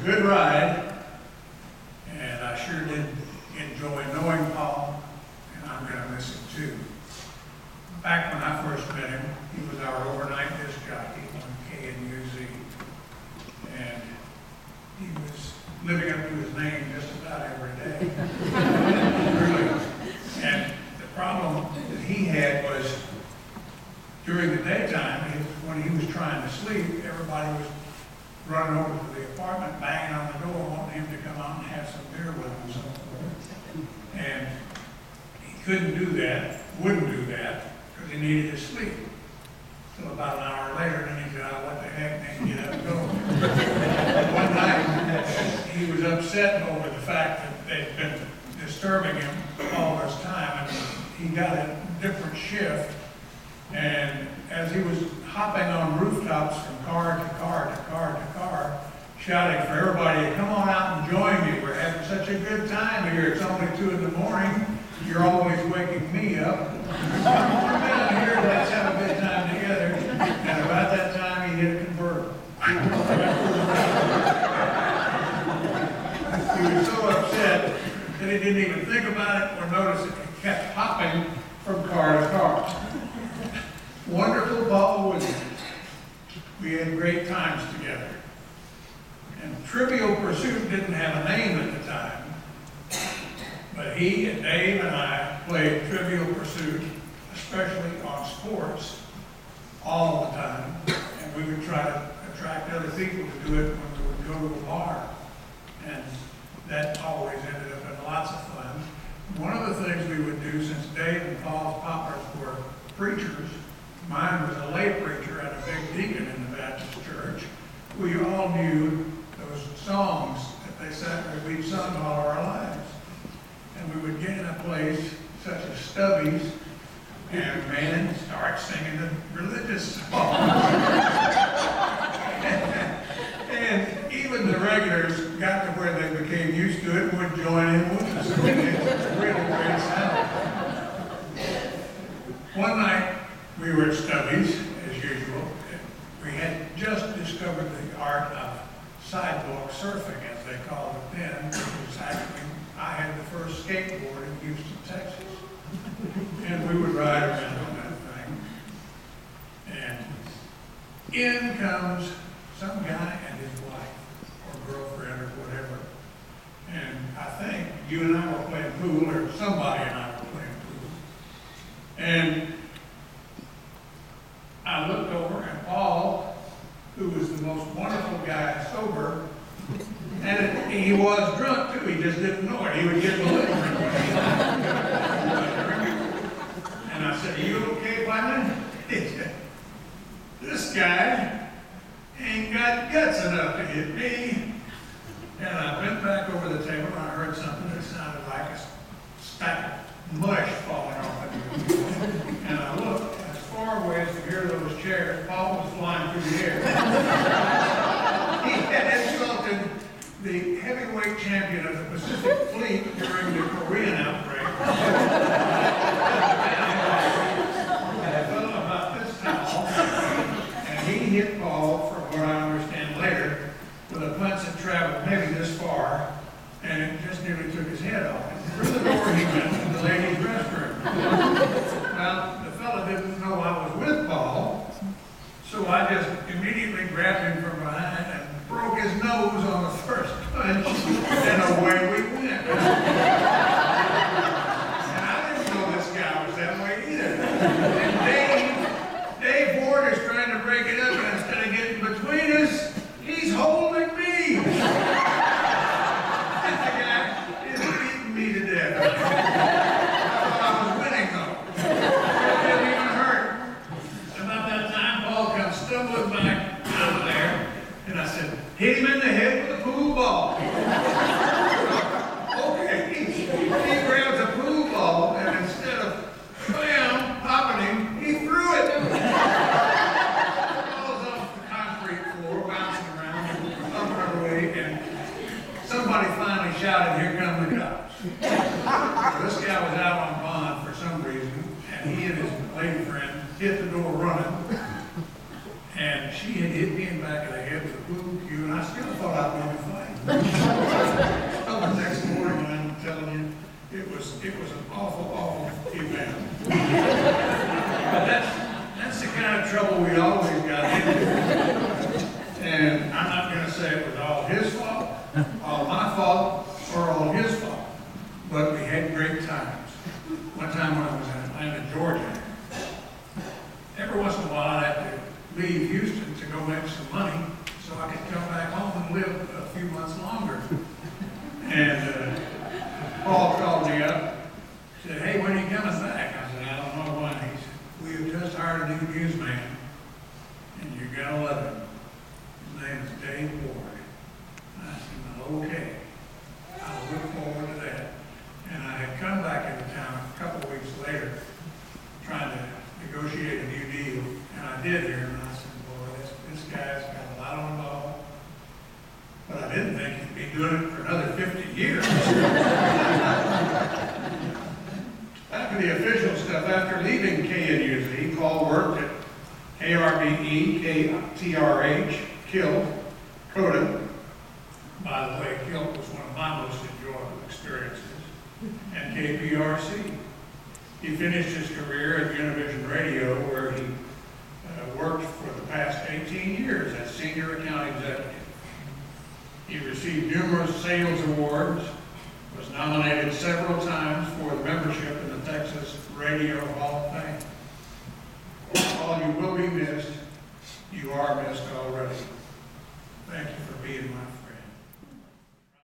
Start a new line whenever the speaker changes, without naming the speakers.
a good ride, and I sure did enjoy knowing Paul, and I'm going to miss him too. Back when I first met him, he was our overnight disc jockey on KNUZ, and he was living up to his name just about every day. Really. And the problem that he had was during the daytime, when he was trying to sleep, everybody was running over to the apartment, banging on the door, wanting him to come out and have some beer with him and so forth. And he couldn't do that, wouldn't do that, because he needed to sleep. So about an hour later, then he said, "Oh, what the heck, man, get up and go." One night, he was upset over the fact that they'd been disturbing him all this time, and he got a different shift. And as he was hopping on rooftops from car to car to car to car, shouting for everybody to come on out and join me. We're having such a good time here. It's only 2 in the morning. You're always waking me up. Come on down here, let's have a good time together. And about that time, he hit a convertible. He was so upset that he didn't even think about it or notice it. He kept hopping from car to car. Wonderful Paul Williams. We had great times together. And Trivial Pursuit didn't have a name at the time, but he and Dave and I played Trivial Pursuit, especially on sports, all the time. And we would try to attract other people to do it when we would go to a bar. And that always ended up in lots of fun. One of the things we would do, since Dave and Paul's papas were preachers, mine was a lay preacher and a big deacon in the Baptist church, we all knew those songs that they sang, that we'd sung all our lives. And we would get in a place such as Stubby's and man start singing the religious songs. And even the regulars got to where they became used to it and would join in with us. It was really great sound. One night, we were at Stubby's, as usual. We had just discovered the art of sidewalk surfing, as they called it then. It was actually, I had the first skateboard in Houston, Texas. And we would ride around on that thing. And in comes some guy and his wife, or girlfriend, or whatever. And I think you and I were playing pool, or somebody and I were playing pool. And I looked over, and Paul, who was the most wonderful guy sober, and he was drunk too, he just didn't know it. He would get belligerent when he and I said, "Are you okay, partner?" He said, "This guy ain't got guts enough to hit me." And I bent back over the table, and I heard something that sounded like a stack of mush falling off of me. And I looked. Far away as to hear those chairs, Paul was flying through the air. He had insulted the heavyweight champion of the Pacific Fleet during the Korean outbreak. And a fellow about this tall, and he hit Paul, from what I understand later, with a punch that traveled maybe this far, and it just nearly took his head off. And through the door he went to the ladies' restroom. Well, the fellow didn't know I was with Paul, so I just immediately grabbed him from behind and broke his nose on the first punch, and away we went. And I didn't know this guy was that way either. And Dave Ward is trying to break it up, and instead of getting between us, he's holding me. And the guy is beating me to death. Stumbling back out of there, and I said, "Hit him in the head with a pool ball." Okay, he grabs a pool ball, and instead of bam, popping him, he threw it. It falls off the concrete floor, bouncing around, up and away, and somebody finally shouted, "Here come the cops." So this guy was out on bond for some reason, and he and his lady friend hit the door running. And she had hit me in the back of the head with a pool cue, and I still thought I'd win the fight. Well, the next morning, I'm telling you, it was an awful event. But that's the kind of trouble we always got into. And I'm not going to say it was all his fault, all my fault, or all his fault. But we had great times. One time when I was in Atlanta, Georgia, every once in a while I'd have to leave Houston to go make some money so I could come back home and live a few months longer. And Paul called me up, said, "Hey, when are you coming back?" I said, "I don't know when." He said, "We have just hired a new newsman, and you're going to love him. His name is Dave Ward." I said, "Okay, I'll look forward to that." And I had come back into town a couple of weeks later, trying to negotiate a new deal, and I did here, and I said, "Boy, this guy's got a lot on the ball." But I didn't think he'd be doing it for another 50 years. Back to the official stuff. After leaving KNUZ, Paul worked at KRBE, KTRH, KILT, CODA. By the way, KILT was one of my most enjoyable experiences. And KPRC. He finished his career at Univision Radio, where he worked for the past 18 years as senior account executive. He received numerous sales awards, was nominated several times for the membership in the Texas Radio Hall of Fame. Paul, you will be missed. You are missed already. Thank you for being my